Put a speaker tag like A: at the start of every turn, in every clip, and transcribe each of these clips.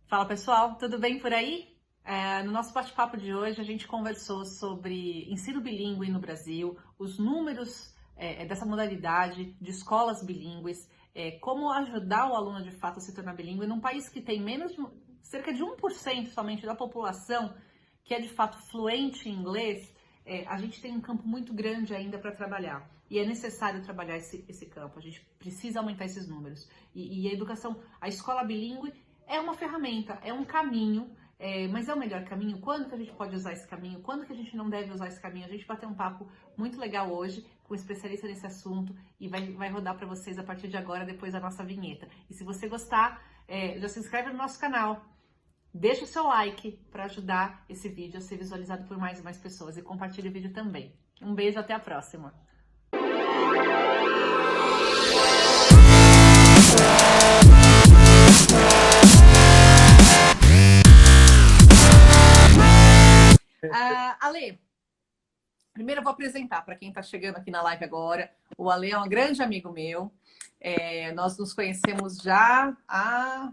A: Fala pessoal, tudo bem por aí? No nosso bate-papo de hoje a gente conversou sobre ensino bilíngue no Brasil, os números dessa modalidade de escolas bilíngues, como ajudar o aluno de fato a se tornar bilíngue num país que tem cerca de 1% somente da população que é de fato fluente em inglês. A gente tem um campo muito grande ainda para trabalhar. E é necessário trabalhar esse campo, a gente precisa aumentar esses números. E a educação, a escola bilíngue é uma ferramenta, é um caminho, mas é o melhor caminho? Quando que a gente pode usar esse caminho? Quando que a gente não deve usar esse caminho? A gente vai ter um papo muito legal hoje com um especialista nesse assunto e vai rodar para vocês a partir de agora, depois da nossa vinheta. E se você gostar, já se inscreve no nosso canal, deixa o seu like para ajudar esse vídeo a ser visualizado por mais e mais pessoas e compartilhe o vídeo também. Um beijo, até a próxima! Ale, primeiro eu vou apresentar para quem está chegando aqui na live agora. O Ale é um grande amigo meu. Nós nos conhecemos já há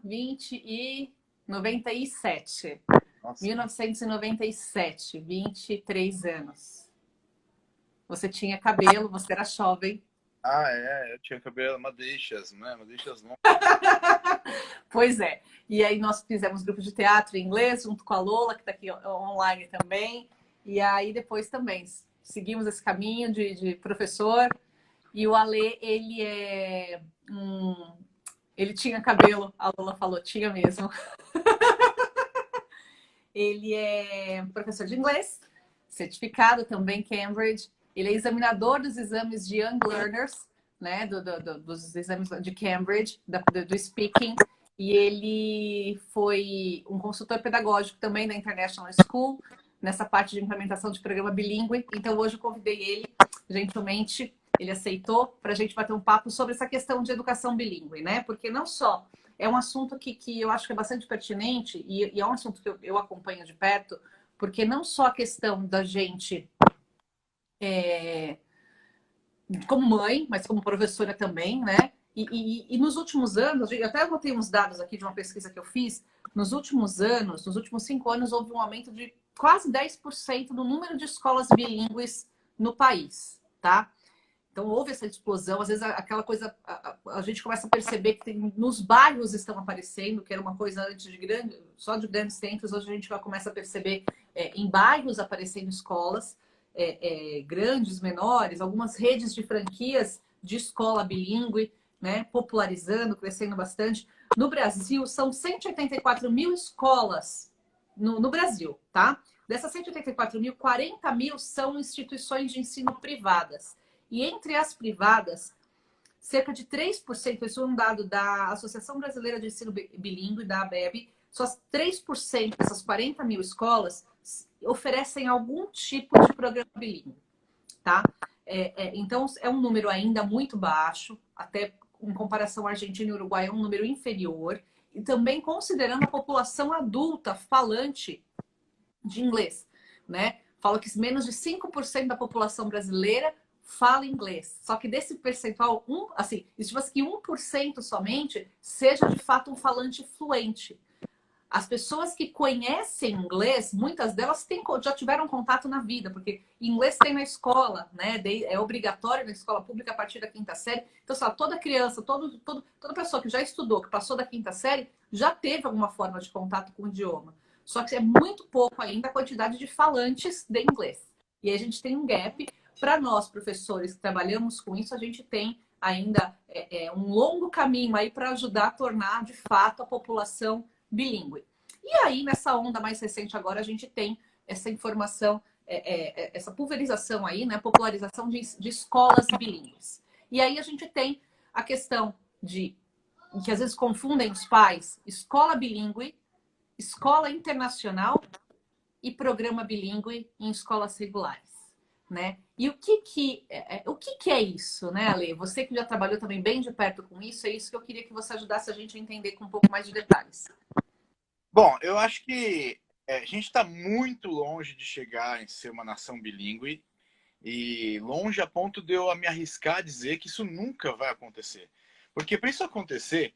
A: 97. Nossa. 1997, 23 anos. Você tinha cabelo, você era jovem.
B: Eu tinha cabelo, madeixas, né? Madeixas longas.
A: Pois é. E aí nós fizemos grupo de teatro em inglês, junto com a Lola, que está aqui online também. E aí depois também seguimos esse caminho de professor. E o Ale, ele tinha cabelo, a Lola falou, tinha mesmo. Ele é professor de inglês, certificado também Cambridge. Ele é examinador dos exames de Young Learners, né, dos exames de Cambridge, do speaking. E ele foi um consultor pedagógico também da International School, nessa parte de implementação de programa bilíngue. Então, hoje eu convidei ele, gentilmente, ele aceitou, para a gente bater um papo sobre essa questão de educação bilíngue, né? Porque não só é um assunto que eu acho que é bastante pertinente e é um assunto que eu acompanho de perto, porque não só a questão da gente como mãe, mas como professora também, né? E nos últimos anos, eu até botei uns dados aqui de uma pesquisa que eu fiz, nos últimos 5 anos, houve um aumento de quase 10% no número de escolas bilíngues no país, tá? Então, houve essa explosão. Às vezes, aquela coisa, a gente começa a perceber que nos bairros estão aparecendo, que era uma coisa antes só de grandes centros. Hoje a gente já começa a perceber em bairros aparecendo escolas, grandes, menores, algumas redes de franquias de escola bilíngue, né, popularizando, crescendo bastante. No Brasil, são 184 mil escolas no Brasil, tá? Dessas 184 mil, 40 mil são instituições de ensino privadas. E entre as privadas, cerca de 3%, isso é um dado da Associação Brasileira de Ensino Bilíngue, da ABEB, só 3% dessas 40 mil escolas oferecem algum tipo de programa bilíngue, tá? Então, é um número ainda muito baixo, até em comparação à Argentina e Uruguai, é um número inferior, e também considerando a população adulta falante de inglês, né? Fala que menos de 5% da população brasileira fala inglês. Só que desse percentual, estima-se que 1% somente seja de fato um falante fluente. As pessoas que conhecem inglês, muitas delas já tiveram contato na vida, porque inglês tem na escola, né? É obrigatório na escola pública a partir da 5ª série. Então, toda criança, toda pessoa que já estudou, que passou da 5ª série, já teve alguma forma de contato com o idioma. Só que é muito pouco ainda a quantidade de falantes de inglês. E aí a gente tem um gap. Para nós, professores que trabalhamos com isso, a gente tem ainda um longo caminho aí para ajudar a tornar, de fato, a população bilíngue. E aí, nessa onda mais recente agora, a gente tem essa informação, essa pulverização aí, né? Popularização de escolas bilíngues. E aí a gente tem a questão que às vezes confundem os pais, escola bilíngue, escola internacional e programa bilíngue em escolas regulares, né? E o que é isso, né, Ale? Você que já trabalhou também bem de perto com isso, é isso que eu queria que você ajudasse a gente a entender com um pouco mais de detalhes.
B: Bom, eu acho que a gente está muito longe de chegar em ser uma nação bilíngue e longe a ponto de eu me arriscar a dizer que isso nunca vai acontecer. Porque para isso acontecer,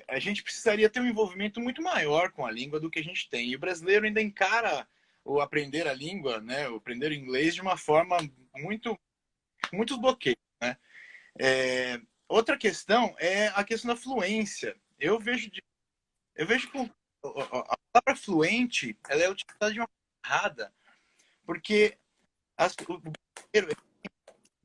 B: a gente precisaria ter um envolvimento muito maior com a língua do que a gente tem. E o brasileiro ainda encara o aprender a língua, né, o aprender o inglês de uma forma muitos bloqueios, né? Outra questão é a questão da fluência. Eu vejo que a palavra fluente ela é utilizada de uma forma errada, porque o brasileiro tem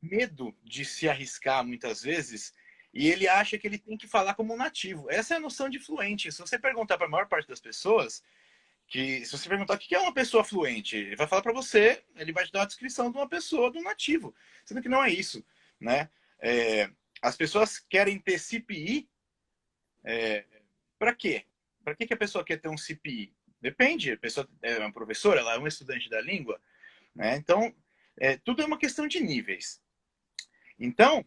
B: medo de se arriscar muitas vezes e ele acha que ele tem que falar como um nativo. Essa é a noção de fluente. Se você perguntar para a maior parte das pessoas, que se você perguntar o que é uma pessoa fluente, ele vai falar para você, ele vai te dar uma descrição de uma pessoa, de um nativo, sendo que não é isso, né? As pessoas querem ter CPI, para quê? Para que a pessoa quer ter um CPI? Depende, a pessoa é uma professora, ela é um estudante da língua, né? Então, tudo é uma questão de níveis. Então,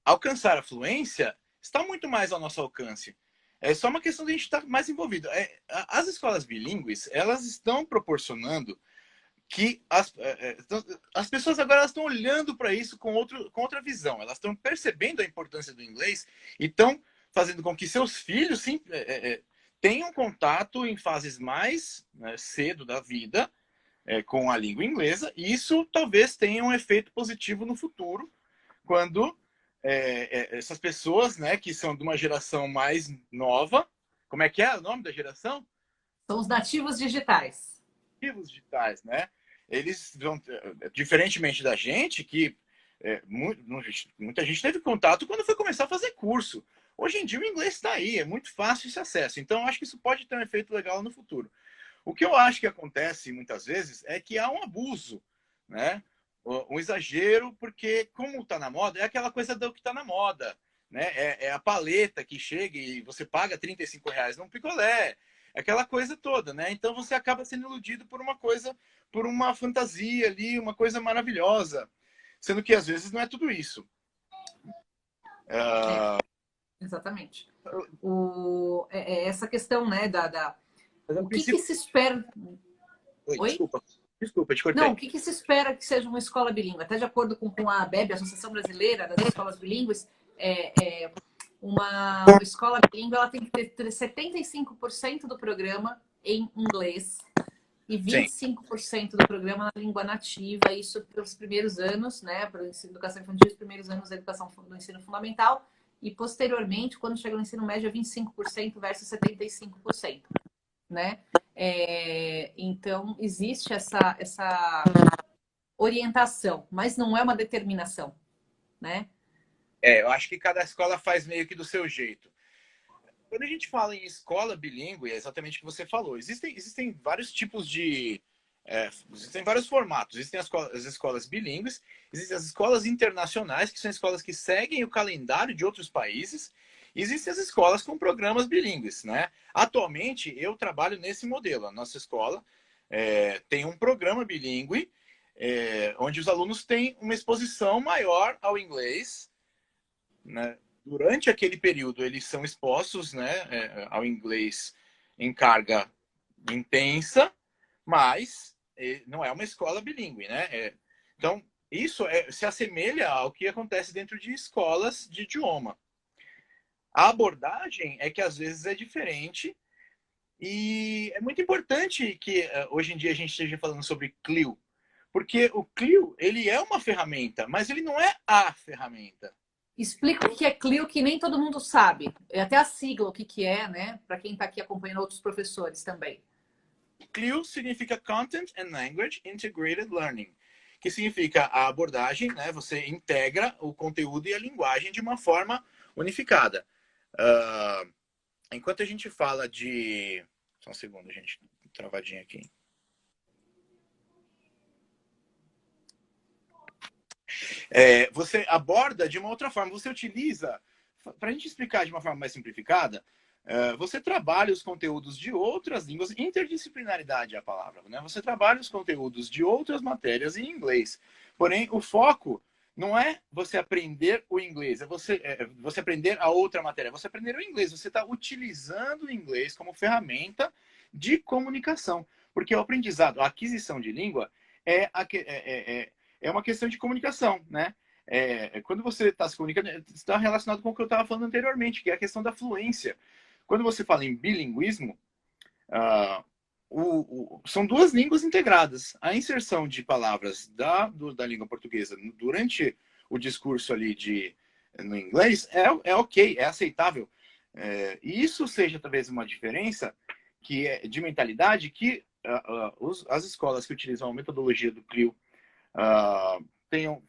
B: alcançar a fluência está muito mais ao nosso alcance. É só uma questão de a gente estar mais envolvido. As escolas bilíngues, elas estão proporcionando que as pessoas agora estão olhando para isso com outra visão. Elas estão percebendo a importância do inglês e estão fazendo com que seus filhos tenham contato em fases mais, né, cedo da vida com a língua inglesa. E isso talvez tenha um efeito positivo no futuro, quando essas pessoas, né, que são de uma geração mais nova, como é que é o nome da geração?
A: São os nativos digitais.
B: Nativos digitais, né? Eles vão, diferentemente da gente, que muita gente teve contato quando foi começar a fazer curso. Hoje em dia o inglês está aí, é muito fácil esse acesso. Então, acho que isso pode ter um efeito legal no futuro. O que eu acho que acontece muitas vezes é que há um abuso, né? Um exagero, porque como está na moda, é aquela coisa do que está na moda, né? É a paleta que chega e você paga R$ 35 num picolé, aquela coisa toda, né? Então você acaba sendo iludido por uma coisa, por uma fantasia ali, uma coisa maravilhosa, sendo que às vezes não é tudo isso.
A: Exatamente. Essa questão, né,
B: Mas a
A: o que se espera...
B: Oi,
A: Oi?
B: desculpa, te cortei.
A: Não, o que se espera que seja uma escola bilíngue? Até de acordo com a ABEB, a Associação Brasileira das Escolas Bilíngues, uma escola bilíngue ela tem que ter 75% do programa em inglês e 25% do programa na língua nativa, isso pelos primeiros anos, né, para a educação infantil, os primeiros anos da educação do ensino fundamental, e posteriormente, quando chega no ensino médio, é 25% versus 75%, né? Então, existe essa orientação, mas não é uma determinação, né?
B: Eu acho que cada escola faz meio que do seu jeito. Quando a gente fala em escola bilíngue, é exatamente o que você falou. Existem vários tipos de... existem vários formatos. Existem as escolas bilíngues, existem as escolas internacionais, que são escolas que seguem o calendário de outros países. Existem as escolas com programas bilíngues, né? Atualmente, eu trabalho nesse modelo. A nossa escola tem um programa bilíngue, onde os alunos têm uma exposição maior ao inglês, né? Durante aquele período, eles são expostos, né, ao inglês em carga intensa, mas não é uma escola bilíngue, né? Então, isso se assemelha ao que acontece dentro de escolas de idioma. A abordagem é que às vezes é diferente e é muito importante que hoje em dia a gente esteja falando sobre CLIL, porque o CLIL ele é uma ferramenta, mas ele não é a ferramenta.
A: Explica o que é CLIL, que nem todo mundo sabe. Até a sigla, o que é, né? Para quem está aqui acompanhando outros professores também.
B: CLIL significa Content and Language Integrated Learning, que significa a abordagem, né? Você integra o conteúdo e a linguagem de uma forma unificada. Enquanto a gente fala de... Só um segundo, gente. Travadinha aqui. Você aborda de uma outra forma. Você utiliza... Para a gente explicar de uma forma mais simplificada, você trabalha os conteúdos de outras línguas, interdisciplinaridade é a palavra, né? Você trabalha os conteúdos de outras matérias em inglês. Porém, o foco não é você aprender o inglês, é você aprender a outra matéria, é você aprender o inglês. Você está utilizando o inglês como ferramenta de comunicação. Porque o aprendizado, a aquisição de língua é uma questão de comunicação, né? quando você está se comunicando, está relacionado com o que eu estava falando anteriormente, que é a questão da fluência. Quando você fala em bilinguismo, uh, são duas línguas integradas. A inserção de palavras da língua portuguesa durante o discurso ali no inglês é ok, é aceitável. E isso seja talvez uma diferença de mentalidade que as escolas que utilizam a metodologia do CLIO tenham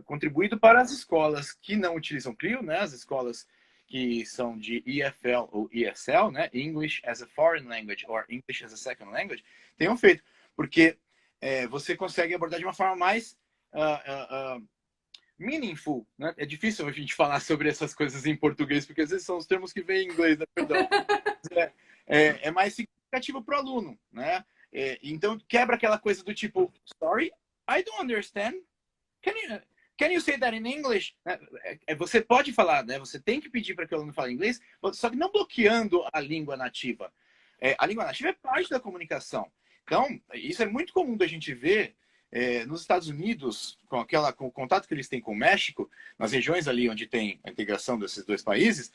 B: contribuído para as escolas que não utilizam CLIO, né? As escolas que são de EFL ou ESL, né? English as a Foreign Language or English as a Second Language, tenham feito. Porque você consegue abordar de uma forma mais meaningful, né? É difícil a gente falar sobre essas coisas em português, porque às vezes são os termos que vêm em inglês, né? Perdão. É mais significativo para o aluno, né? Então, quebra aquela coisa do tipo, sorry, I don't understand. Can you say that in English? Você pode falar, né? Você tem que pedir para que o aluno fale inglês, só que não bloqueando a língua nativa. A língua nativa é parte da comunicação. Então, isso é muito comum da gente ver nos Estados Unidos, com o contato que eles têm com o México, nas regiões ali onde tem a integração desses dois países,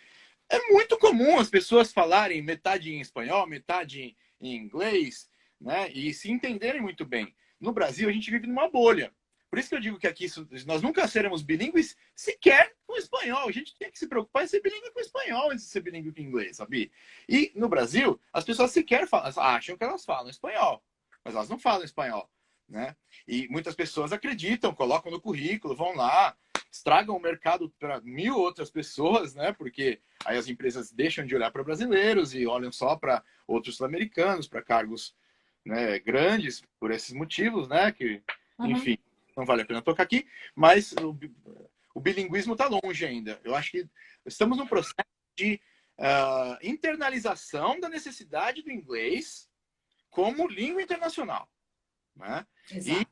B: é muito comum as pessoas falarem metade em espanhol, metade em inglês, né? E se entenderem muito bem. No Brasil, a gente vive numa bolha. Por isso que eu digo que aqui nós nunca seremos bilíngues sequer com espanhol. A gente tem que se preocupar em ser bilíngue com espanhol antes de ser bilíngue com inglês, sabe? E no Brasil, as pessoas sequer acham que elas falam espanhol, mas elas não falam espanhol, né? E muitas pessoas acreditam, colocam no currículo, vão lá, estragam o mercado para 1000 outras pessoas, né? Porque aí as empresas deixam de olhar para brasileiros e olham só para outros sul-americanos, para cargos, né, grandes, por esses motivos, né? Que, enfim, não vale a pena tocar aqui, mas o bilinguismo está longe ainda. Eu acho que estamos num processo de internalização da necessidade do inglês como língua internacional, né? E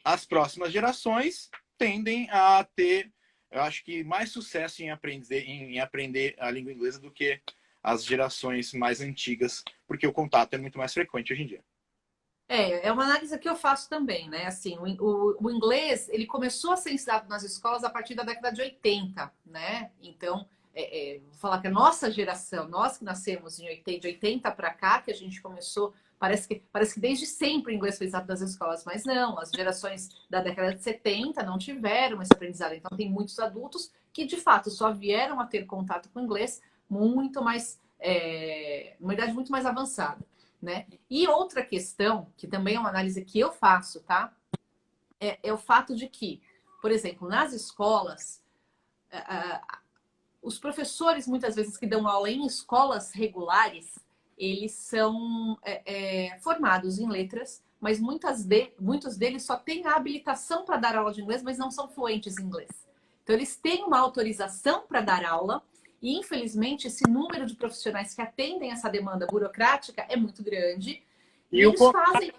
B: as próximas gerações tendem a ter, eu acho que, mais sucesso em aprender a língua inglesa do que as gerações mais antigas, porque o contato é muito mais frequente hoje em dia.
A: É uma análise que eu faço também, né? Assim, o inglês, ele começou a ser ensinado nas escolas a partir da década de 80, né? Então, vou falar que a nossa geração, nós que nascemos de 80 para cá, que a gente começou, parece que desde sempre o inglês foi ensinado nas escolas, mas não, as gerações da década de 70 não tiveram esse aprendizado. Então, tem muitos adultos que, de fato, só vieram a ter contato com o inglês muito mais, numa idade muito mais avançada. Né? E outra questão, que também é uma análise que eu faço, tá? É o fato de que, por exemplo, nas escolas, os professores, muitas vezes, que dão aula em escolas regulares, eles são formados em letras, mas muitos deles só têm a habilitação para dar aula de inglês, mas não são fluentes em inglês. Então, eles têm uma autorização para dar aula, e, infelizmente, esse número de profissionais que atendem essa demanda burocrática é muito grande. E eles fazem...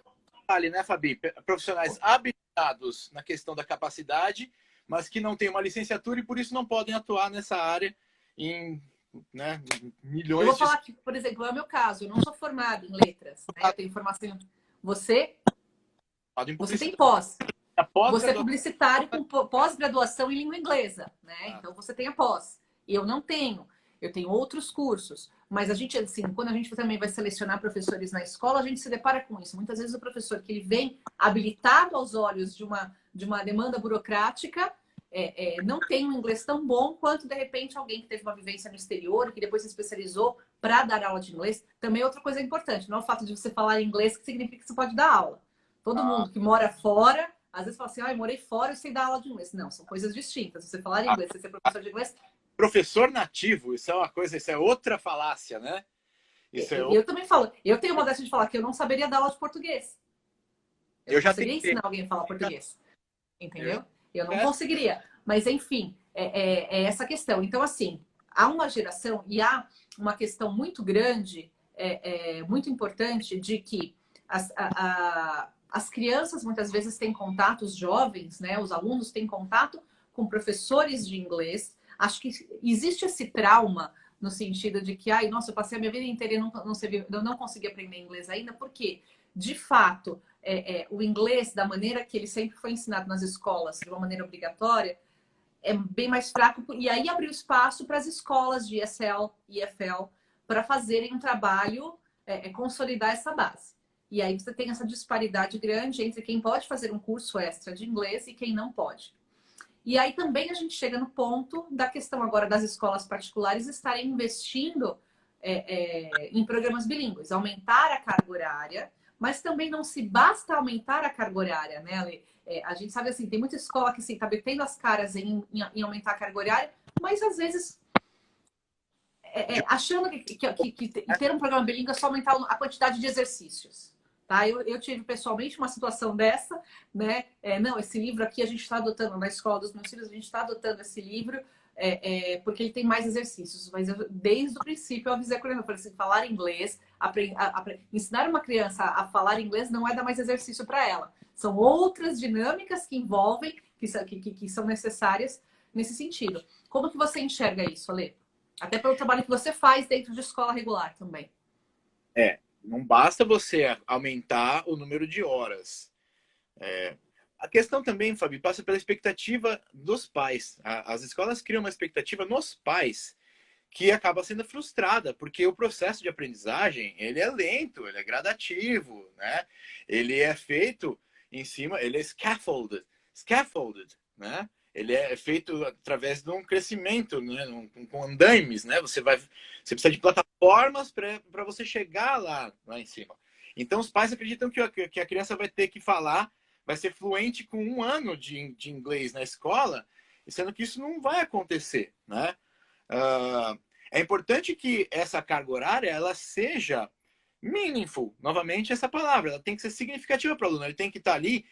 B: Vale, né, Fabi? Profissionais habilitados na questão da capacidade, mas que não têm uma licenciatura e, por isso, não podem atuar nessa área em, né, milhões de...
A: Eu vou falar que, por exemplo, é o meu caso. Eu não sou formado em letras. Né? Eu tenho formação... Você tem pós. Você é publicitário com pós-graduação em língua inglesa. Né? Então, você tem a pós. Eu não tenho. Eu tenho outros cursos. Mas a gente, assim, quando a gente também vai selecionar professores na escola, a gente se depara com isso. Muitas vezes o professor que ele vem habilitado aos olhos de uma demanda burocrática não tem um inglês tão bom quanto, de repente, alguém que teve uma vivência no exterior, que depois se especializou para dar aula de inglês. Também é outra coisa importante. Não é o fato de você falar inglês que significa que você pode dar aula. Todo mundo que mora fora, às vezes fala assim, eu morei fora e sei dar aula de inglês. Não, são coisas distintas. Você falar inglês, você ser professor de inglês...
B: Professor nativo, isso é uma coisa, isso é outra falácia, né?
A: Eu também falo, eu tenho modéstia de falar que eu não saberia dar aula de português. Eu já conseguiria ensinar alguém a falar português. Entendeu? Eu não conseguiria. Mas, enfim, é essa questão. Então, assim, há uma geração e há uma questão muito grande, muito importante, de que as crianças muitas vezes têm contato, os jovens, né, os alunos têm contato com professores de inglês. Acho que existe esse trauma no sentido de que, nossa, eu passei a minha vida inteira e eu não consegui aprender inglês ainda, porque, de fato, o inglês, da maneira que ele sempre foi ensinado nas escolas, de uma maneira obrigatória, é bem mais fraco. E aí abriu espaço para as escolas de ESL e EFL para fazerem um trabalho, consolidar essa base. E aí você tem essa disparidade grande entre quem pode fazer um curso extra de inglês e quem não pode. E aí também a gente chega no ponto da questão agora das escolas particulares estarem investindo em programas bilíngues, aumentar a carga horária, mas também não se basta aumentar a carga horária, né, Ale? A gente sabe assim, tem muita escola que está metendo as caras em aumentar a carga horária, mas às vezes achando que ter um programa bilíngue é só aumentar a quantidade de exercícios. Tá? Eu tive pessoalmente uma situação dessa, né? Não, esse livro aqui a gente está adotando na escola dos meus filhos, a gente está adotando esse livro porque ele tem mais exercícios. Mas desde o princípio eu avisei a criança, eu falei assim, falar inglês, ensinar uma criança a falar inglês não é dar mais exercício para ela. São outras dinâmicas que envolvem, que são necessárias nesse sentido. Como que você enxerga isso, Ale? Até pelo trabalho que você faz dentro de escola regular também.
B: Não basta você aumentar o número de horas. A questão também, Fabi, passa pela expectativa dos pais. As escolas criam uma expectativa nos pais que acaba sendo frustrada, porque o processo de aprendizagem, ele é lento, ele é gradativo, né? Ele é feito em cima, ele é scaffolded, né? Ele é feito através de um crescimento, né? Com andaimes, né? Você precisa de plataformas para você chegar lá em cima. Então, os pais acreditam que a criança vai ter que falar, vai ser fluente com 1 ano de inglês na escola, sendo que isso não vai acontecer, né? É importante que essa carga horária ela seja meaningful. Novamente, essa palavra, ela tem que ser significativa para o aluno. Ele tem que estar ali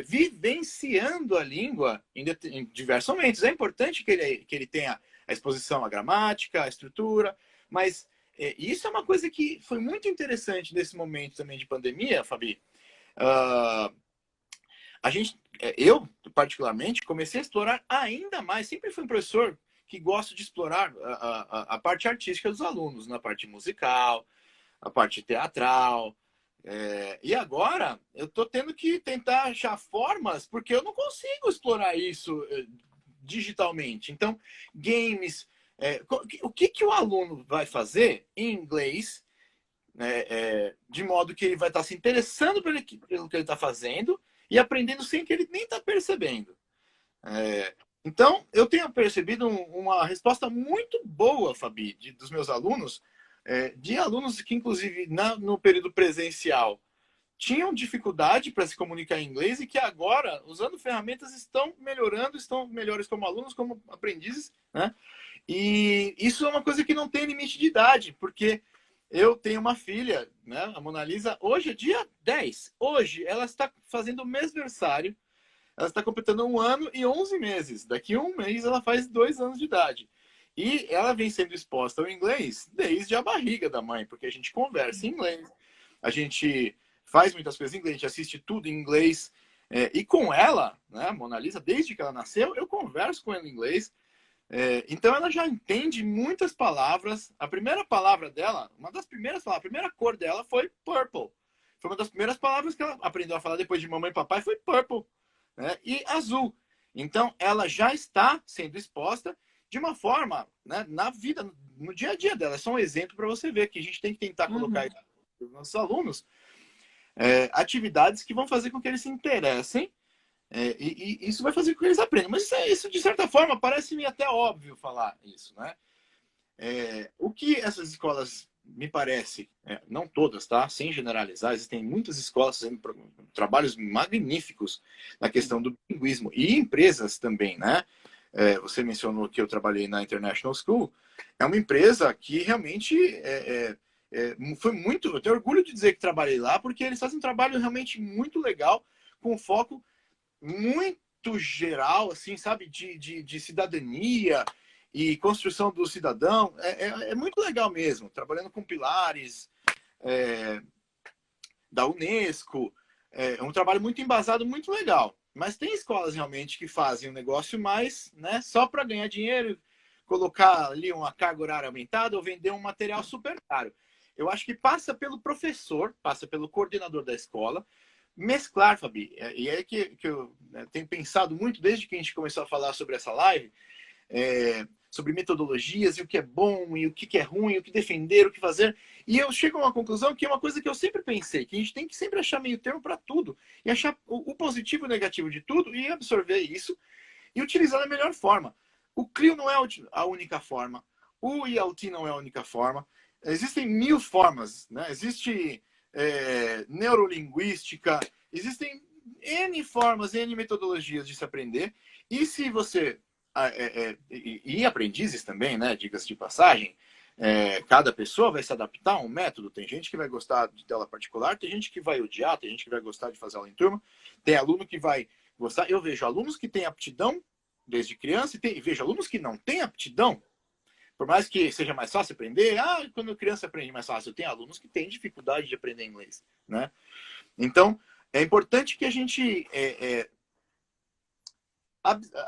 B: vivenciando a língua em diversos momentos. É importante que ele tenha a exposição à gramática, à estrutura, mas isso é uma coisa que foi muito interessante nesse momento também de pandemia, Fabi. Eu, particularmente, comecei a explorar ainda mais. Sempre fui um professor que gosta de explorar a parte artística dos alunos, na parte musical, a parte teatral. E agora eu estou tendo que tentar achar formas, porque eu não consigo explorar isso digitalmente. Então, games, o que o aluno vai fazer em inglês, de modo que ele vai estar se interessando pelo que ele está fazendo e aprendendo sem que ele nem está percebendo. Então, eu tenho percebido uma resposta muito boa, Fabi, dos meus alunos, de alunos que, inclusive, no período presencial, tinham dificuldade para se comunicar em inglês e que agora, usando ferramentas, estão melhorando, estão melhores como alunos, como aprendizes, né? E isso é uma coisa que não tem limite de idade, porque eu tenho uma filha, né? A Mona Lisa, hoje é dia 10. Hoje ela está fazendo o mêsversário. Ela está completando 1 ano e 11 meses. Daqui a 1 mês ela faz 2 anos de idade. E ela vem sendo exposta ao inglês desde a barriga da mãe, porque a gente conversa em inglês, a gente faz muitas coisas em inglês, a gente assiste tudo em inglês. E com ela, né, Mona Lisa, desde que ela nasceu, eu converso com ela em inglês. Então ela já entende muitas palavras. A primeira palavra dela, uma das primeiras palavras, a primeira cor dela foi purple. Foi uma das primeiras palavras que ela aprendeu a falar depois de mamãe e papai, foi purple, né? E azul. Então ela já está sendo exposta de uma forma, né, na vida, no dia a dia dela. É só um exemplo para você ver que a gente tem que tentar colocar nos nossos alunos atividades que vão fazer com que eles se interessem. E isso vai fazer com que eles aprendam. Mas isso, de certa forma, parece-me até óbvio falar isso, né? O que essas escolas, me parece, não todas, tá? Sem generalizar, existem muitas escolas fazendo trabalhos magníficos na questão do bilinguismo. E empresas também, né? Você mencionou que eu trabalhei na International School. É uma empresa que realmente foi muito... Eu tenho orgulho de dizer que trabalhei lá, porque eles fazem um trabalho realmente muito legal, com foco muito geral, assim, sabe, de cidadania e construção do cidadão. É muito legal mesmo, trabalhando com pilares da Unesco. É um trabalho muito embasado, muito legal. Mas tem escolas realmente que fazem um negócio mais, né, só para ganhar dinheiro, colocar ali uma carga horária aumentada ou vender um material super caro. Eu acho que passa pelo professor, passa pelo coordenador da escola, mesclar, Fabi. E é que eu, né, tenho pensado muito desde que a gente começou a falar sobre essa live, sobre metodologias e o que é bom e o que é ruim, o que defender, o que fazer. E eu chego a uma conclusão que é uma coisa que eu sempre pensei, que a gente tem que sempre achar meio termo para tudo e achar o positivo e o negativo de tudo e absorver isso e utilizar da melhor forma. O CLIO não é a única forma, o ILT não é a única forma. Existem 1000 formas, né? Existe neurolinguística, existem N formas, N metodologias de se aprender. E se você e aprendizes também, né? Dicas de passagem. Cada pessoa vai se adaptar a um método. Tem gente que vai gostar de tela particular, tem gente que vai odiar, tem gente que vai gostar de fazer aula em turma, tem aluno que vai gostar. Eu vejo alunos que têm aptidão desde criança e vejo alunos que não têm aptidão. Por mais que seja mais fácil aprender, quando criança aprende mais fácil. Tem alunos que têm dificuldade de aprender inglês, né? Então, é importante que a gente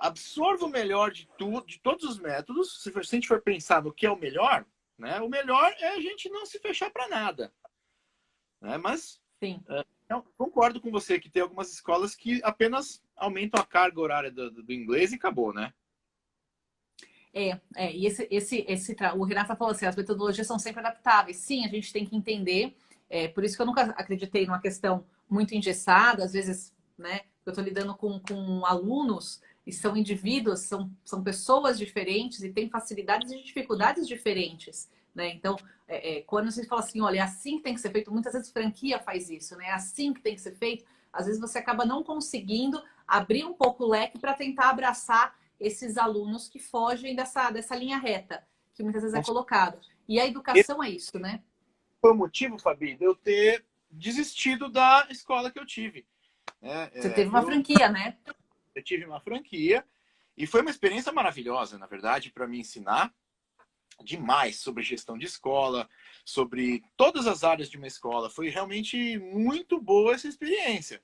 B: absorva o melhor de tudo, de todos os métodos. Se a gente for pensar no que é o melhor, né? O melhor é a gente não se fechar para nada, né? Mas
A: Sim.
B: Eu concordo com você que tem algumas escolas que apenas aumentam a carga horária do inglês e acabou, né?
A: E o Renata falou assim, as metodologias são sempre adaptáveis. Sim, a gente tem que entender. Por isso que eu nunca acreditei numa questão muito engessada. Às vezes, né, eu estou lidando com alunos e são indivíduos, são pessoas diferentes e têm facilidades e dificuldades diferentes, né? Então, quando você fala assim, olha, é assim que tem que ser feito, muitas vezes franquia faz isso, né? É assim que tem que ser feito. Às vezes você acaba não conseguindo abrir um pouco o leque para tentar abraçar esses alunos que fogem dessa linha reta, que muitas vezes é colocado. E a
B: Esse
A: educação é isso, né?
B: foi o motivo, Fabi, de eu ter desistido da escola que eu tive.
A: Você teve uma franquia, né?
B: Eu tive uma franquia e foi uma experiência maravilhosa, na verdade, para me ensinar demais sobre gestão de escola, sobre todas as áreas de uma escola. Foi realmente muito boa essa experiência.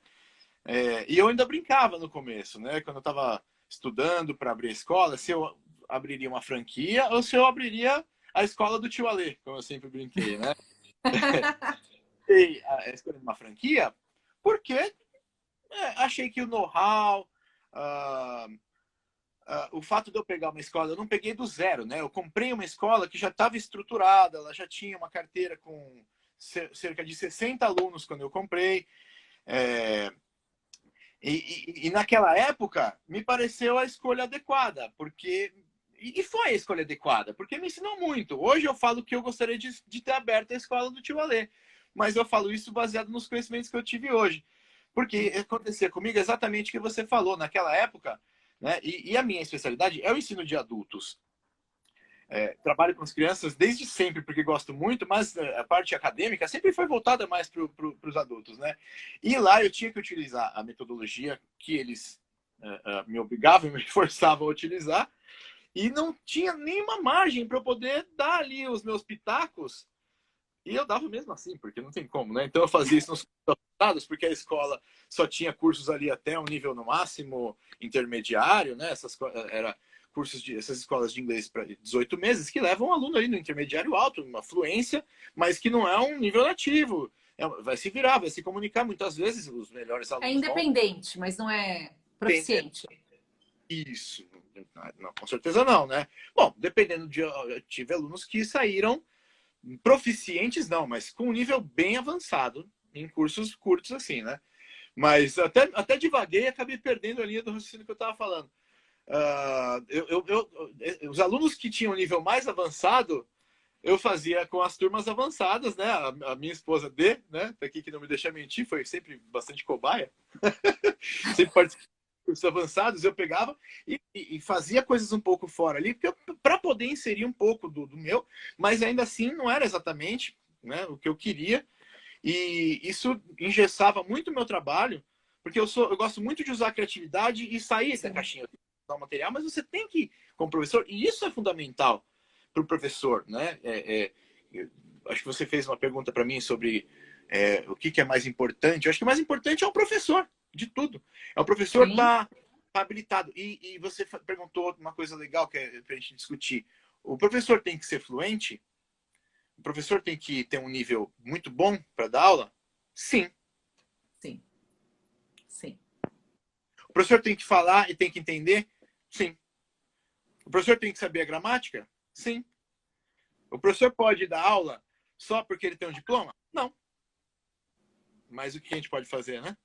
B: E eu ainda brincava no começo, né? Quando eu estava estudando para abrir a escola, se eu abriria uma franquia ou se eu abriria a escola do tio Alê, como eu sempre brinquei, né? E a escolha de uma franquia porque achei que o know-how, uh, o fato de eu pegar uma escola, eu não peguei do zero, né? Eu comprei uma escola que já estava estruturada, ela já tinha uma carteira com cerca de 60 alunos quando eu comprei. E naquela época me pareceu a escolha adequada, porque e foi a escolha adequada, porque me ensinou muito. Hoje eu falo que eu gostaria de ter aberto a escola do tio Alê, mas eu falo isso baseado nos conhecimentos que eu tive hoje. Porque acontecia comigo exatamente o que você falou naquela época, né? E a minha especialidade é o ensino de adultos. Trabalho com as crianças desde sempre, porque gosto muito, mas a parte acadêmica sempre foi voltada mais para os adultos, né? E lá eu tinha que utilizar a metodologia que eles me obrigavam, me forçavam a utilizar, e não tinha nenhuma margem para eu poder dar ali os meus pitacos, e eu dava mesmo assim, porque não tem como, né? Então eu fazia isso nos cursos avançados, porque a escola só tinha cursos ali até um nível no máximo intermediário, né? Era cursos essas escolas de inglês para 18 meses que levam um aluno ali no intermediário alto, uma fluência, mas que não é um nível nativo. Vai se virar, vai se comunicar. Muitas vezes os melhores
A: É
B: alunos vão.
A: independente, mas não é proficiente.
B: Isso, não, com certeza não, né? Bom, dependendo de. Eu tive alunos que saíram proficientes, não, mas com um nível bem avançado em cursos curtos, assim, né? Mas até divaguei e acabei perdendo a linha do raciocínio que eu estava falando. Os alunos que tinham nível mais avançado, eu fazia com as turmas avançadas, né? A minha esposa D, né? Tá aqui que não me deixa mentir, foi sempre bastante cobaia. Sempre participei de cursos avançados, eu pegava e fazia coisas um pouco fora ali, para poder inserir um pouco do meu, mas ainda assim não era exatamente, né, o que eu queria. E isso engessava muito o meu trabalho, porque eu gosto muito de usar a criatividade e sair da caixinha do material, mas você tem que, como professor, e isso é fundamental para o professor, né? Acho que você fez uma pergunta para mim sobre o que é mais importante. Eu acho que o mais importante é o professor, de tudo. É o professor estar habilitado. E você perguntou uma coisa legal que é para a gente discutir. O professor tem que ser fluente? O professor tem que ter um nível muito bom para dar aula? Sim.
A: Sim. sim.
B: O professor tem que falar e tem que entender? Sim. O professor tem que saber a gramática? Sim. O professor pode dar aula só porque ele tem um diploma? Não. Mas o que a gente pode fazer, né?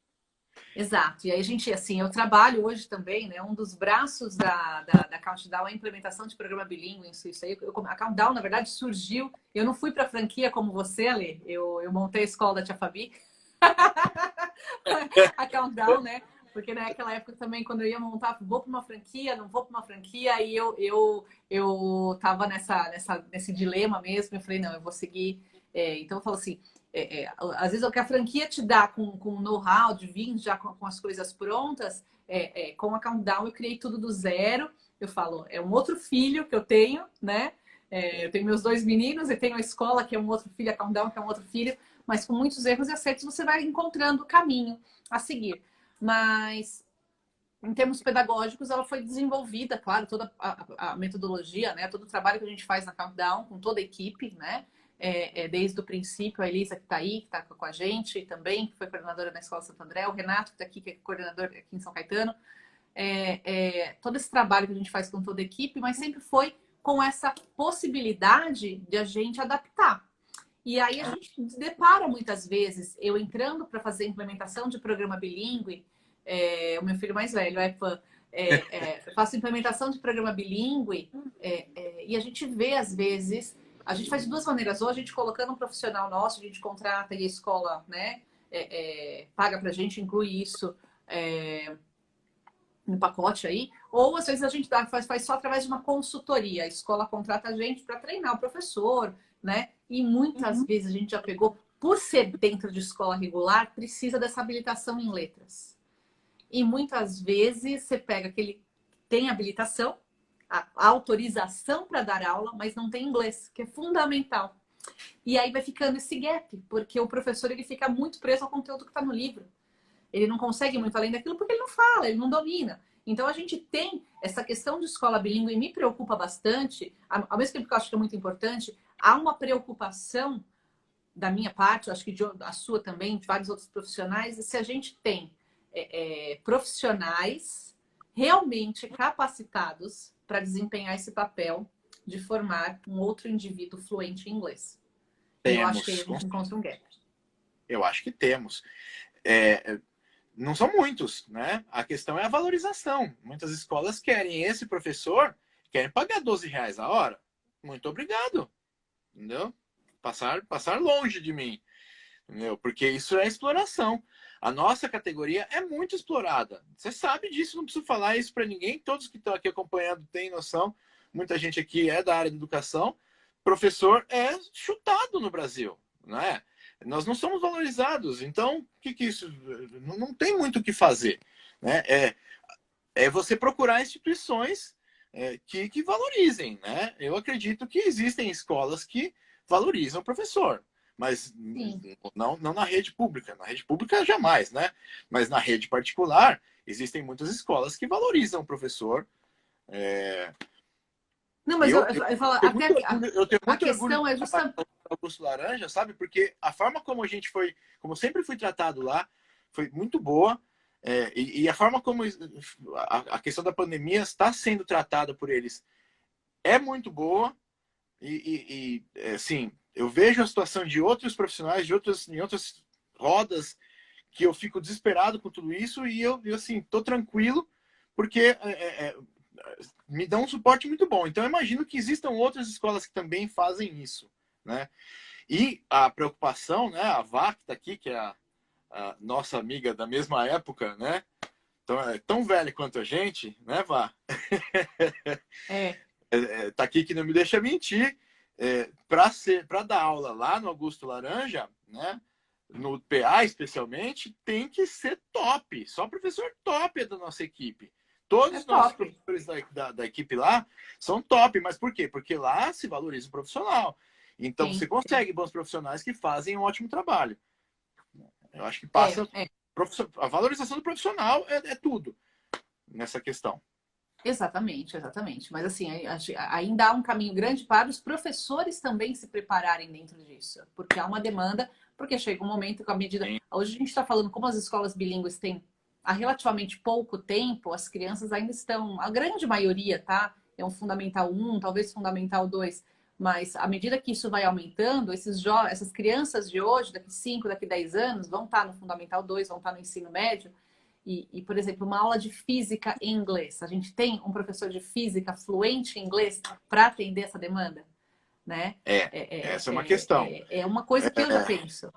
A: Exato. E aí a gente, assim, eu trabalho hoje também, né? Um dos braços da Countdown é a implementação de programa bilíngue, isso aí. A Countdown, na verdade, surgiu. Eu não fui para a franquia como você, Ale. Eu montei a escola da Tia Fabi. A Countdown, né? Porque naquela época também, quando eu ia montar, vou para uma franquia, não vou para uma franquia, aí eu tava nesse dilema mesmo. Eu falei, não, eu vou seguir. Então eu falo assim, às vezes o que a franquia te dá com know-how de vir já com as coisas prontas, com a Countdown eu criei tudo do zero. Eu falo, é um outro filho que eu tenho, né? Eu tenho meus 2 meninos e tenho a escola, que é um outro filho, a Countdown, que é um outro filho, mas com muitos erros e acertos você vai encontrando o caminho a seguir. Mas em termos pedagógicos, ela foi desenvolvida, claro, toda a metodologia, né? Todo o trabalho que a gente faz na Countdown, com toda a equipe, né? Desde o princípio, a Elisa que está aí, que está com a gente também, que foi coordenadora na Escola Santo André, o Renato que está aqui, que é coordenador aqui em São Caetano. Todo esse trabalho que a gente faz com toda a equipe, mas sempre foi com essa possibilidade de a gente adaptar. E aí a gente se depara muitas vezes, eu entrando para fazer implementação de programa bilíngue, o meu filho mais velho, eu faço implementação de programa bilíngue, e a gente vê às vezes, a gente faz de 2 maneiras, ou a gente colocando um profissional nosso, a gente contrata e a escola, né, paga para a gente, inclui isso no pacote aí, ou às vezes a gente faz só através de uma consultoria, a escola contrata a gente para treinar o professor, né? E muitas vezes a gente já pegou, por ser dentro de escola regular, precisa dessa habilitação em letras. E muitas vezes você pega aquele tem habilitação, a autorização para dar aula, mas não tem inglês, que é fundamental. E aí vai ficando esse gap, porque o professor ele fica muito preso ao conteúdo que está no livro. Ele não consegue muito além daquilo porque ele não fala, ele não domina. Então a gente tem essa questão de escola bilíngue e me preocupa bastante, ao mesmo tempo que eu acho que é muito importante, há uma preocupação da minha parte, eu acho que a sua também, de vários outros profissionais, se a gente tem profissionais realmente capacitados para desempenhar esse papel de formar um outro indivíduo fluente em inglês. E eu acho que aí a gente encontra um gap.
B: Eu acho que temos. Não são muitos, né? A questão é a valorização. Muitas escolas querem esse professor, querem pagar R$ 12 a hora. Muito obrigado. Entendeu? Passar longe de mim. Entendeu? Porque isso é exploração. A nossa categoria é muito explorada. Você sabe disso, não preciso falar isso para ninguém. Todos que estão aqui acompanhando têm noção. Muita gente aqui é da área de educação. Professor é chutado no Brasil, né? Nós não somos valorizados, então o que isso não tem muito o que fazer, né? É você procurar instituições que valorizem, né? Eu acredito que existem escolas que valorizam o professor, mas não na rede pública. Na rede pública jamais, né? Mas na rede particular existem muitas escolas que valorizam o professor.
A: Não, mas eu falo, até
B: eu tenho muito
A: a questão
B: orgulho
A: é justamente
B: Augusto Laranja, sabe? Porque a forma como a gente foi, como sempre fui tratado lá, foi muito boa. E a forma como a questão da pandemia está sendo tratada por eles é muito boa. Assim, eu vejo a situação de outros profissionais, em outras rodas, que eu fico desesperado com tudo isso e eu assim, tô tranquilo, porque me dão um suporte muito bom. Então, eu imagino que existam outras escolas que também fazem isso, né? E a preocupação, né? A Vá, que está aqui, que é a nossa amiga da mesma época, né? Então, é tão velha quanto a gente, né, Vá? Tá aqui que não me deixa mentir. Para dar aula lá no Augusto Laranja, né? No PA especialmente, tem que ser top. Só professor top é da nossa equipe. Todos os nossos professores da equipe lá são top. Mas por quê? Porque lá se valoriza o profissional. Então, você consegue bons profissionais que fazem um ótimo trabalho. Eu acho que passa... A valorização do profissional é tudo nessa questão.
A: Exatamente. Mas assim, ainda há um caminho grande para os professores também se prepararem dentro disso. Porque há uma demanda, porque chega um momento com a medida... Hoje a gente está falando como as escolas bilíngues têm há relativamente pouco tempo, as crianças ainda estão, a grande maioria, tá? É um Fundamental 1, talvez Fundamental 2, mas à medida que isso vai aumentando, essas crianças de hoje, daqui 5, daqui 10 anos, vão estar no Fundamental 2, vão estar no ensino médio, por exemplo, uma aula de física em inglês. A gente tem um professor de física fluente em inglês para atender essa demanda, né?
B: Essa é uma questão.
A: É uma coisa que eu já penso,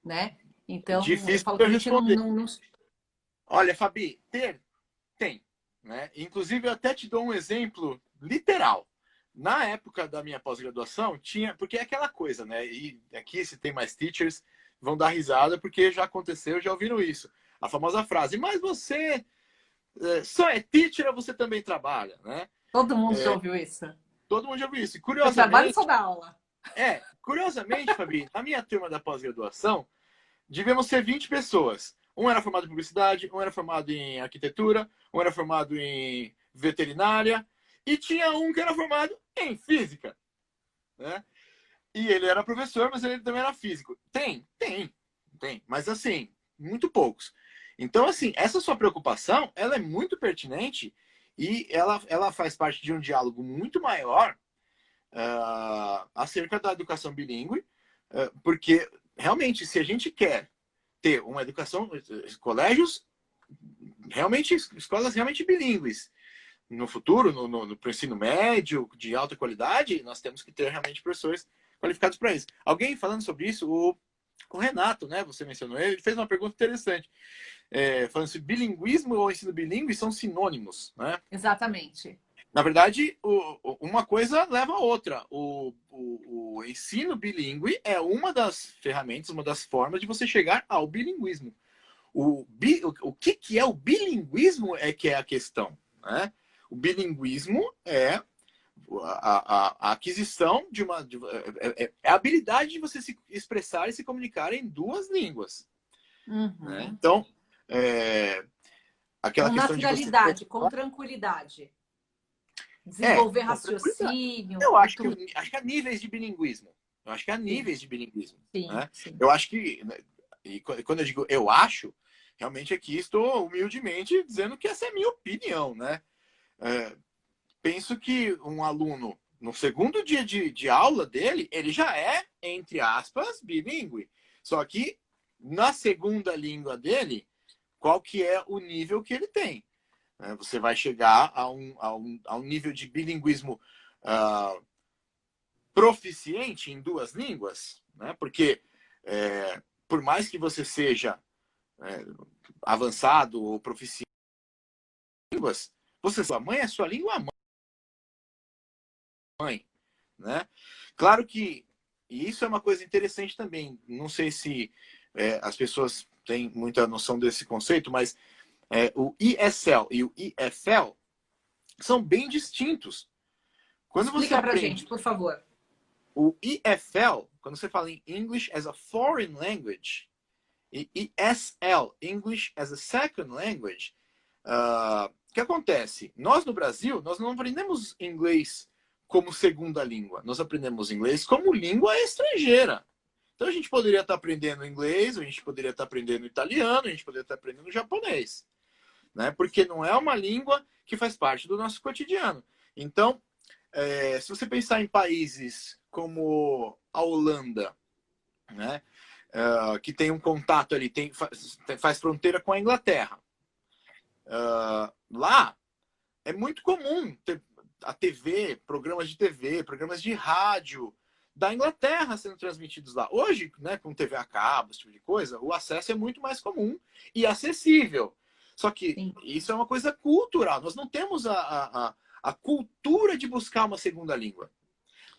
A: né? Então, eu
B: Difícil
A: falo
B: de
A: que a gente
B: responder.
A: não...
B: Olha, Fabi, tem, né? Inclusive, eu até te dou um exemplo literal. Na época da minha pós-graduação, tinha... Porque é aquela coisa, né? E aqui, se tem mais teachers, vão dar risada, porque já aconteceu, já ouviram isso. A famosa frase, mas você só é teacher ou você também trabalha, né?
A: Todo mundo já ouviu isso.
B: Todo mundo já ouviu isso. E,
A: Eu trabalho
B: curiosamente...
A: só da aula.
B: Curiosamente, Fabi, na minha turma da pós-graduação, devíamos ser 20 pessoas. Um era formado em publicidade, um era formado em arquitetura, um era formado em veterinária, e tinha um que era formado em física, né? E ele era professor, mas ele também era físico. Tem. Mas assim, muito poucos. Então, assim, essa sua preocupação, ela é muito pertinente e ela faz parte de um diálogo muito maior acerca da educação bilíngue, porque realmente, se a gente quer ter uma educação, colégios realmente, escolas realmente bilíngues no futuro, pro ensino médio, de alta qualidade, nós temos que ter realmente professores qualificados para isso. Alguém falando sobre isso, o Renato, né? Você mencionou ele fez uma pergunta interessante. Falando se bilinguismo ou ensino bilíngue são sinônimos, né?
A: Exatamente.
B: Na verdade, uma coisa leva a outra. O ensino bilíngue é uma das ferramentas, uma das formas de você chegar ao bilinguismo. O que é o bilinguismo é que é a questão, né? O bilinguismo é a aquisição de uma... é a habilidade de você se expressar e se comunicar em duas línguas.
A: Uhum.
B: Né? Então, aquela
A: com
B: questão
A: naturalidade,
B: de você...
A: com tranquilidade. Desenvolver raciocínio.
B: Eu acho que há níveis de bilinguismo. Eu acho que há níveis de bilinguismo.
A: Sim,
B: né?
A: sim.
B: Eu acho que... E quando eu digo eu acho, realmente aqui estou humildemente dizendo que essa é a minha opinião, né? Penso que um aluno, no segundo dia de aula dele, ele já é, entre aspas, bilíngue. Só que, na segunda língua dele, qual que é o nível que ele tem? Você vai chegar a um nível de bilinguismo proficiente em duas línguas, né? Porque, por mais que você seja avançado ou proficiente em línguas, sua mãe é sua língua mãe, né? Claro que e isso é uma coisa interessante também. Não sei se as pessoas têm muita noção desse conceito, mas o ESL e o EFL são bem distintos. Quando
A: Explica pra gente, por favor.
B: O EFL, quando você fala em English as a Foreign Language, e ESL, English as a Second Language, o que acontece? Nós no Brasil, nós não aprendemos inglês como segunda língua. Nós aprendemos inglês como língua estrangeira. Então a gente poderia estar aprendendo inglês, a gente poderia estar aprendendo italiano, a gente poderia estar aprendendo japonês. Né? Porque não é uma língua que faz parte do nosso cotidiano. Então, se você pensar em países como a Holanda, né? Que tem um contato ali, faz fronteira com a Inglaterra. Lá é muito comum ter a TV, programas de TV, programas de rádio da Inglaterra sendo transmitidos lá. Hoje, né, com TV a cabo, esse tipo de coisa, o acesso é muito mais comum e acessível. Só que Sim. Isso é uma coisa cultural. Nós não temos a cultura de buscar uma segunda língua.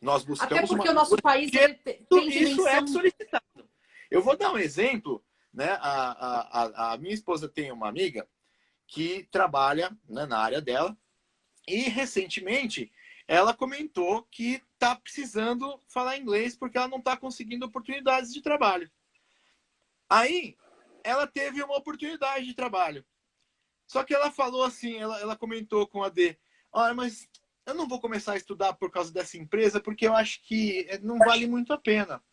B: Nós buscamos
A: Até porque o nosso país tem
B: isso é solicitado. Eu vou dar um exemplo. Né? A minha esposa tem uma amiga que trabalha, né, na área dela e recentemente ela comentou que está precisando falar inglês porque ela não está conseguindo oportunidades de trabalho. Aí ela teve uma oportunidade de trabalho. Só que ela falou assim, ela comentou com a D, olha, mas eu não vou começar a estudar por causa dessa empresa porque eu acho que não vale muito a pena.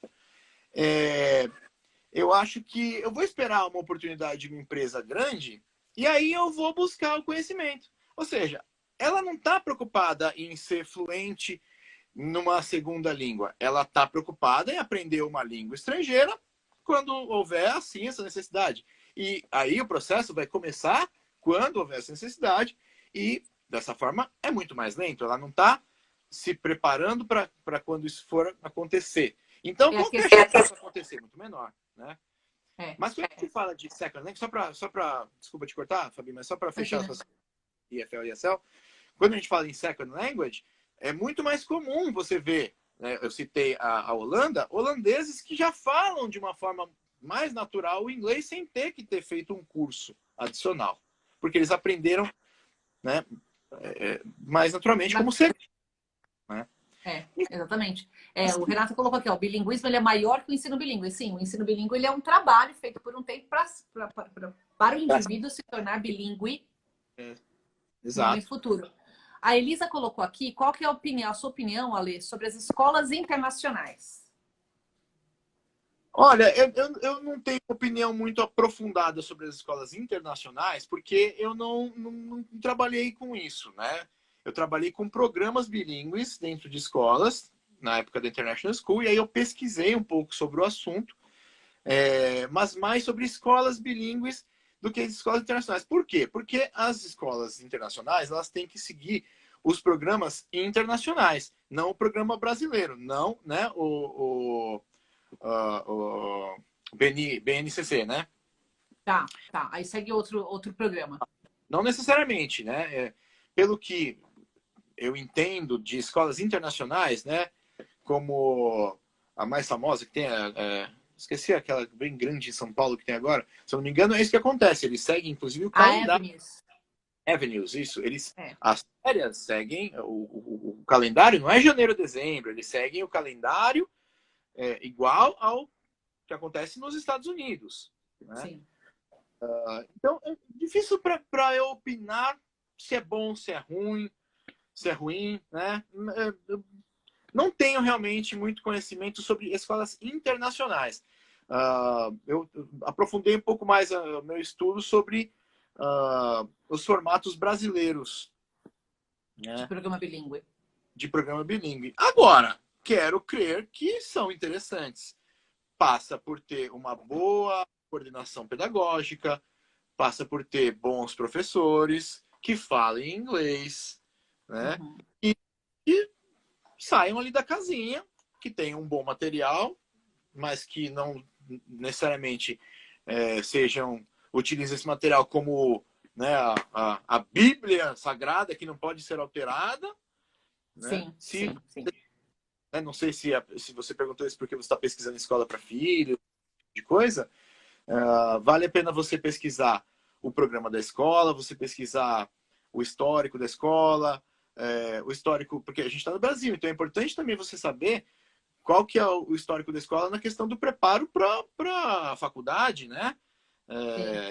B: eu acho que eu vou esperar uma oportunidade de uma empresa grande e aí eu vou buscar o conhecimento. Ou seja, ela não está preocupada em ser fluente numa segunda língua. Ela está preocupada em aprender uma língua estrangeira quando houver, assim, essa necessidade. E aí o processo vai começar quando houver essa necessidade e, dessa forma, é muito mais lento. Ela não está se preparando para quando isso for acontecer. Então, qualquer chance disso acontecer, muito menor, né? Mas quando a gente fala de second language, só para desculpa te cortar, Fabi, mas só para fechar as EFL e ESL, quando a gente fala em second language, é muito mais comum você ver, né, eu citei a Holanda, holandeses que já falam de uma forma mais natural o inglês sem ter que ter feito um curso adicional. Porque eles aprenderam, né, mais naturalmente como ser. Né?
A: Exatamente. O Renato colocou aqui, ó, o bilinguismo ele é maior que o ensino bilíngue. Sim, o ensino bilíngue ele é um trabalho feito por um tempo para o indivíduo se tornar bilíngue no momento futuro. A Elisa colocou aqui, qual que é a sua opinião, Ale, sobre as escolas internacionais?
B: Olha, eu não tenho opinião muito aprofundada sobre as escolas internacionais, porque eu não trabalhei com isso, né? Eu trabalhei com programas bilíngues dentro de escolas, na época da International School, e aí eu pesquisei um pouco sobre o assunto, mas mais sobre escolas bilíngues do que as escolas internacionais. Por quê? Porque as escolas internacionais elas têm que seguir os programas internacionais, não o programa brasileiro, não, né? O BNCC, né?
A: Tá. Aí segue outro programa.
B: Não necessariamente, né? Pelo que eu entendo de escolas internacionais, né? Como a mais famosa que tem, esqueci aquela bem grande em São Paulo que tem agora. Se eu não me engano, é isso que acontece. Eles seguem, inclusive, o calendário. Avenues, isso. As férias seguem o calendário, não é janeiro, dezembro. Eles seguem o calendário igual ao que acontece nos Estados Unidos. Né?
A: Sim.
B: Então, é difícil para eu opinar se é bom, se é ruim, né? Eu não tenho realmente muito conhecimento sobre escolas internacionais. Eu aprofundei um pouco mais o meu estudo sobre os formatos brasileiros. Né?
A: De programa bilíngue.
B: De programa bilíngue. Agora, quero crer que são interessantes. Passa por ter uma boa coordenação pedagógica, passa por ter bons professores que falem inglês, né?
A: Uhum.
B: E saiam ali da casinha, que tenham um bom material, mas que não necessariamente utilizem esse material como, né, a Bíblia Sagrada, que não pode ser alterada. Né?
A: Sim.
B: Não sei se você perguntou isso porque você está pesquisando escola para filhos, de coisa. Vale a pena você pesquisar o programa da escola, você pesquisar o histórico da escola, o histórico, porque a gente está no Brasil, então é importante também você saber qual que é o histórico da escola na questão do preparo para a faculdade, né?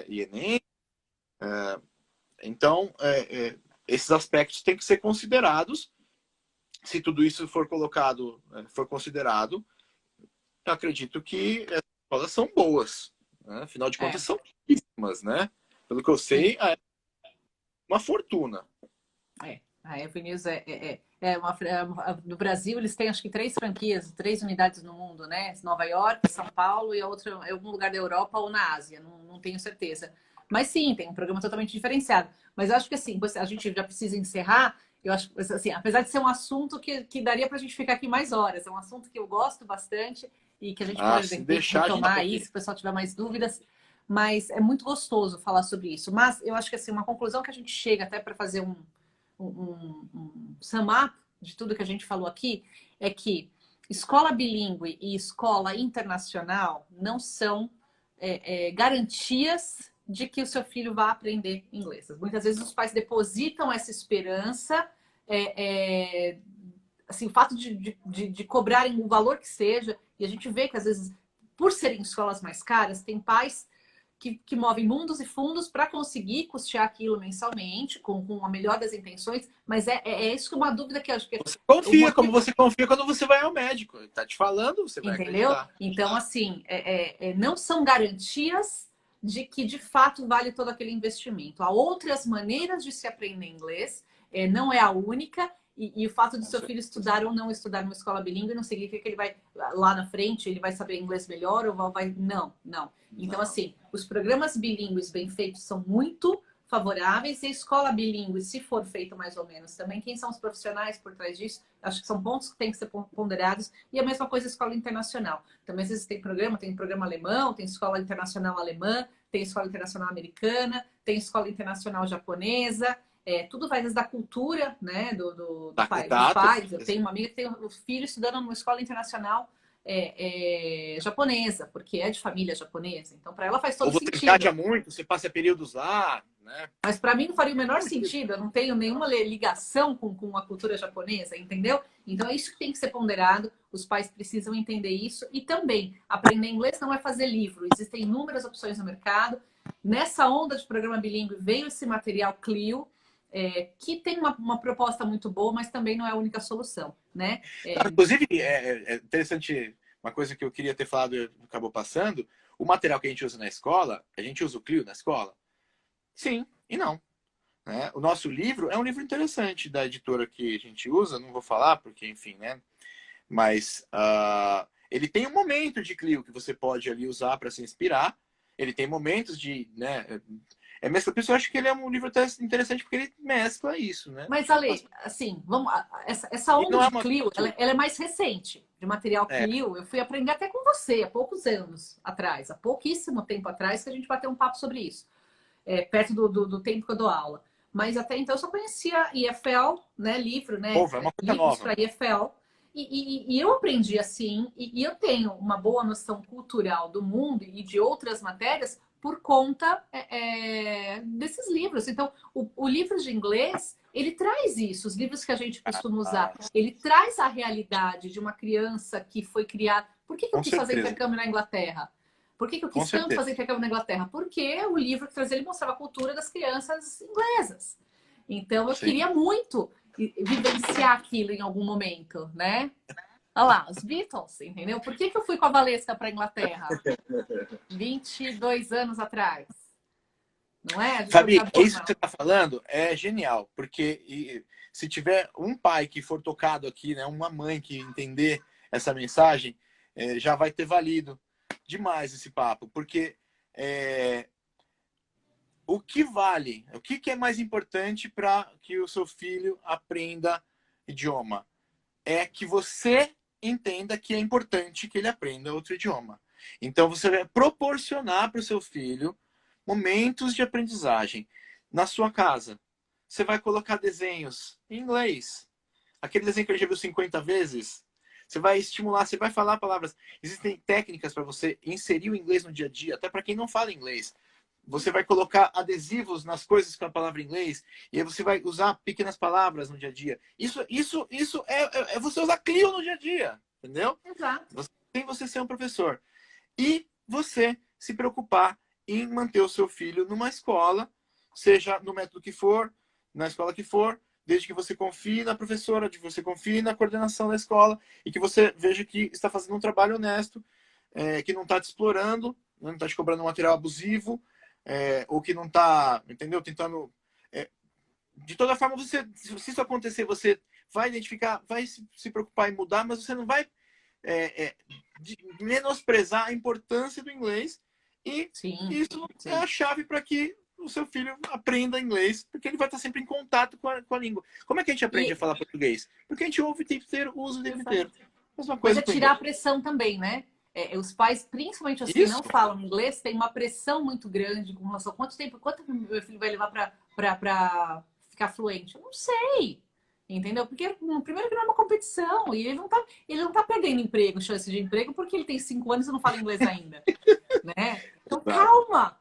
B: E Enem. Então, esses aspectos têm que ser considerados. Se tudo isso for considerado, eu acredito que as escolas são boas. Né? Afinal de contas, são caríssimas, né? Pelo que eu sei, é uma fortuna.
A: A Avenues no Brasil, eles têm acho que 3 franquias, 3 unidades no mundo, né? Nova York, São Paulo e a outra em algum lugar da Europa ou na Ásia, não tenho certeza. Mas sim, tem um programa totalmente diferenciado. Mas eu acho que assim, a gente já precisa encerrar. Eu acho assim, apesar de ser um assunto que daria para a gente ficar aqui mais horas, é um assunto que eu gosto bastante e que a gente pode retomar aí, se o pessoal tiver mais dúvidas. Mas é muito gostoso falar sobre isso. Mas eu acho que assim, uma conclusão que a gente chega até para fazer um sum up de tudo que a gente falou aqui é que escola bilíngue e escola internacional não são garantias de que o seu filho vá aprender inglês. Muitas vezes os pais depositam essa esperança, assim, o fato de cobrarem o valor que seja, e a gente vê que às vezes, por serem escolas mais caras, tem pais que movem mundos e fundos para conseguir custear aquilo mensalmente, com a melhor das intenções, mas é isso que é uma dúvida que eu acho que...
B: Você confia, como você confia quando você vai ao médico. Ele tá te falando, você vai
A: Entendeu?
B: acreditar.
A: Então, assim, não são garantias de que, de fato, vale todo aquele investimento. Há outras maneiras de se aprender inglês, não é a única, e o fato de seu filho estudar ou não estudar numa escola bilíngue não significa que ele vai, lá na frente, ele vai saber inglês melhor ou vai... Não, não. Então, assim, os programas bilíngues bem feitos são muito favoráveis, e a escola bilíngue, se for feita mais ou menos também, quem são os profissionais por trás disso? Acho que são pontos que têm que ser ponderados, e a mesma coisa a escola internacional. Também às vezes tem programa alemão, tem escola internacional alemã, tem escola internacional americana, tem escola internacional japonesa, tudo vai desde a cultura, né, dos pais. Eu tenho uma amiga que tem o filho estudando numa escola internacional japonesa, porque é de família japonesa. Então, para ela faz todo sentido.
B: Ou você viaja muito, você passa períodos lá, né?
A: Mas para mim não faria o menor sentido. Eu não tenho nenhuma ligação com a cultura japonesa, entendeu? Então, é isso que tem que ser ponderado. Os pais precisam entender isso. E também, aprender inglês não é fazer livro. Existem inúmeras opções no mercado. Nessa onda de programa bilíngue veio esse material Clio, que tem uma proposta muito boa, mas também não é a única solução, né?
B: Inclusive, é interessante, uma coisa que eu queria ter falado e acabou passando, o material que a gente usa na escola, a gente usa o Clio na escola? Sim e não. Né? O nosso livro é um livro interessante da editora que a gente usa, não vou falar porque, enfim, né? Mas ele tem um momento de Clio que você pode ali usar para se inspirar, ele tem momentos de... né, mescla. Eu acho que ele é um livro interessante porque ele mescla isso, né?
A: Mas, Ale, assim, essa onda de Clio, ela é mais recente, de material Clio. Eu fui aprender até com você, há poucos anos atrás, há pouquíssimo tempo atrás, que a gente bateu um papo sobre isso, perto do tempo que eu dou aula. Mas até então eu só conhecia EFL, né, livro, né?
B: É uma coisa
A: livros
B: nova.
A: para EFL. E eu aprendi assim, e eu tenho uma boa noção cultural do mundo e de outras matérias por conta desses livros. Então, o livro de inglês, ele traz isso, os livros que a gente costuma usar, ele traz a realidade de uma criança que foi criada. Por que eu quis fazer intercâmbio na Inglaterra? Por que eu quis tanto fazer intercâmbio na Inglaterra? Porque o livro que trazia, ele mostrava a cultura das crianças inglesas. Então, eu queria muito vivenciar aquilo em algum momento, né? Olha lá, os Beatles, entendeu? Por que eu fui com a Valesca para a Inglaterra? 22 anos atrás. Não é?
B: Fabi, isso que você está falando é genial, porque se tiver um pai que for tocado aqui, né, uma mãe que entender essa mensagem, já vai ter valido demais esse papo, porque o que vale, o que é mais importante para que o seu filho aprenda idioma? É que você entenda que é importante que ele aprenda outro idioma. Então, você vai proporcionar para o seu filho momentos de aprendizagem. Na sua casa, você vai colocar desenhos em inglês. Aquele desenho que ele já viu 50 vezes. Você vai estimular, você vai falar palavras. Existem técnicas para você inserir o inglês no dia a dia, até para quem não fala inglês. Você vai colocar adesivos nas coisas com a palavra inglês, e aí você vai usar pequenas palavras no dia a dia. Isso é você usar Clio no dia a dia, entendeu?
A: Exato.
B: Sem você ser um professor. E você se preocupar em manter o seu filho numa escola, seja no método que for, na escola que for, desde que você confie na professora, que você confie na coordenação da escola e que você veja que está fazendo um trabalho honesto, que não está te explorando, não está te cobrando um material abusivo, ou que não está, entendeu? Tentando... de toda forma, se isso acontecer, você vai identificar, vai se preocupar em mudar, mas você não vai menosprezar a importância do inglês. E isso é a chave para que o seu filho aprenda inglês, porque ele vai estar sempre em contato com a língua. Como é que a gente aprende a falar português? Porque a gente ouve o tempo inteiro, usa o tempo inteiro. Mesma coisa.
A: Mas tirar a pressão também, né? Os pais, principalmente os que não falam inglês, têm uma pressão muito grande com relação a quanto meu filho vai levar para ficar fluente. Eu não sei. Entendeu? Porque, primeiro, que não é uma competição. E ele não tá perdendo emprego, chance de emprego, porque ele tem 5 anos e não fala inglês ainda. Né? Então, calma!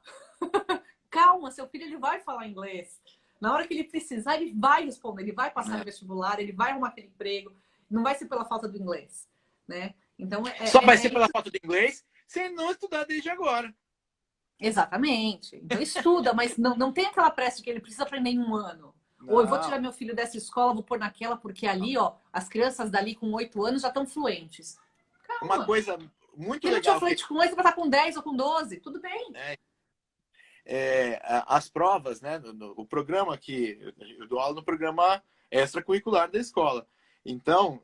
A: Calma, seu filho ele vai falar inglês. Na hora que ele precisar, ele vai responder, ele vai passar no vestibular, ele vai arrumar aquele emprego. Não vai ser pela falta do inglês. Né? Então,
B: só vai ser pela falta do inglês se ele não estudar desde agora.
A: Exatamente. Então estuda, mas não tem aquela pressa de que ele precisa aprender em um ano. Ou eu vou tirar
B: Não,
A: meu filho dessa escola, vou pôr naquela, porque ali, ó, as crianças dali com 8 anos já estão fluentes.
B: uma
A: Calma.
B: coisa muito
A: Se não tinha
B: legal que
A: fluente com 8, vai estar com 10 ou com 12. Tudo bem.
B: as provas, né? O programa que eu dou aula no programa extracurricular da escola. Então,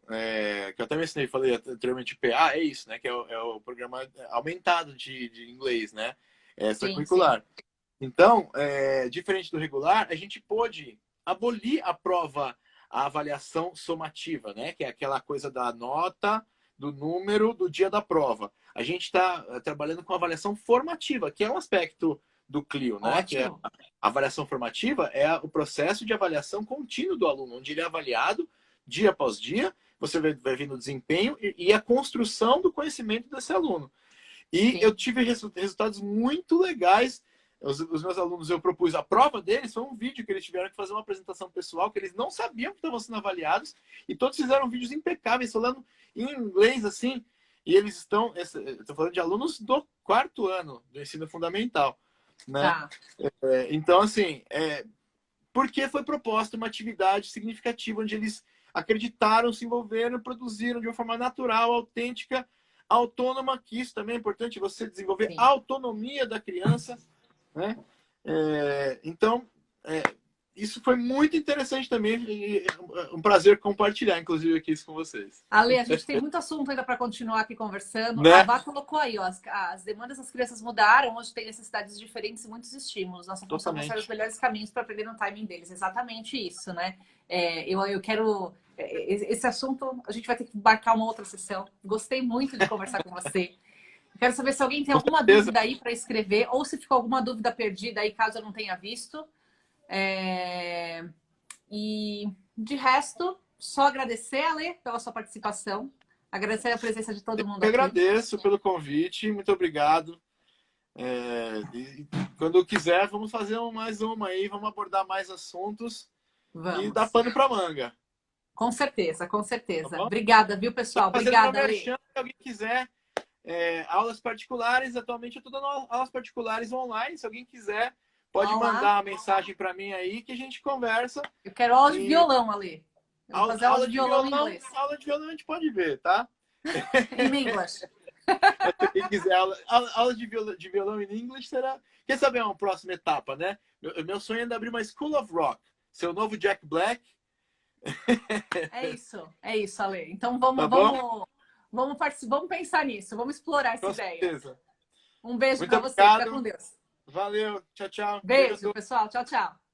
B: que eu até mencionei, falei anteriormente, PA é isso, né? Que é o programa aumentado de inglês, né?
A: Sim, sim.
B: Extracurricular. Então, diferente do regular, a gente pôde abolir a prova, a avaliação somativa, né? Que é aquela coisa da nota, do número, do dia da prova. A gente está trabalhando com avaliação formativa, que é um aspecto do Clio, né? Que é
A: Ótimo.
B: a avaliação formativa é o processo de avaliação contínuo do aluno, onde ele é avaliado dia após dia, você vai vendo o desempenho e a construção do conhecimento desse aluno. E eu
A: Sim.
B: tive resultados muito legais. Os meus alunos, eu propus a prova deles, foi um vídeo que eles tiveram que fazer uma apresentação pessoal, que eles não sabiam que estavam sendo avaliados, e todos fizeram vídeos impecáveis, falando em inglês, assim, e eles estão, estou falando de alunos do 4º ano do ensino fundamental, né?
A: Tá.
B: Então, assim, porque foi proposta uma atividade significativa, onde eles acreditaram, se envolveram, produziram de uma forma natural, autêntica, autônoma, que isso também é importante, você desenvolver a
A: Sim.
B: autonomia da criança, né? Então, isso foi muito interessante também, e um prazer compartilhar, inclusive, aqui isso com vocês.
A: Ale, a gente tem muito assunto ainda para continuar aqui conversando. A
B: Né?
A: Vá colocou aí, ó, as demandas das crianças mudaram, hoje tem necessidades diferentes e muitos estímulos. Nossa função é mostrar os
B: Totalmente.
A: melhores caminhos para aprender no timing deles. Exatamente isso, né? Eu quero. Esse assunto, a gente vai ter que marcar uma outra sessão. Gostei muito de conversar com você. Quero saber se alguém tem
B: Com
A: alguma
B: certeza.
A: dúvida aí para escrever, ou se ficou alguma dúvida perdida aí, caso eu não tenha visto. E de resto, só agradecer, Ale, pela sua participação. Agradecer a presença de todo mundo
B: Eu
A: aqui.
B: agradeço pelo convite, muito obrigado. E quando quiser, vamos fazer mais uma aí, vamos abordar mais assuntos e dar
A: Vamos.
B: pano para manga.
A: Com certeza, com
B: Tá
A: certeza.
B: bom?
A: Obrigada, viu,
B: Tô
A: pessoal?
B: fazendo meu
A: Obrigada, Ale.
B: merchan, se alguém quiser aulas particulares. Atualmente eu estou dando aulas particulares online. Se alguém quiser, pode
A: Olá.
B: mandar a mensagem para mim aí que a gente conversa.
A: Eu quero aula de
B: E
A: violão, Ale. Eu vou fazer aula
B: aula
A: de
B: de
A: violão em
B: violão,
A: inglês.
B: aula de violão a gente pode ver, tá?
A: Em inglês.
B: Se quem quiser aula de violão em inglês será. Quer saber uma próxima etapa, né? Meu sonho é ainda abrir uma School of Rock. Ser o novo Jack Black.
A: É isso, Ale. Então
B: Tá bom?
A: vamos pensar nisso, vamos explorar essa
B: Com
A: ideia.
B: certeza.
A: Um beijo
B: Muito
A: para você, fica
B: obrigado.
A: com Deus.
B: Valeu. Tchau, tchau. Beijo a
A: Beijo,
B: todos.
A: pessoal. Tchau, tchau.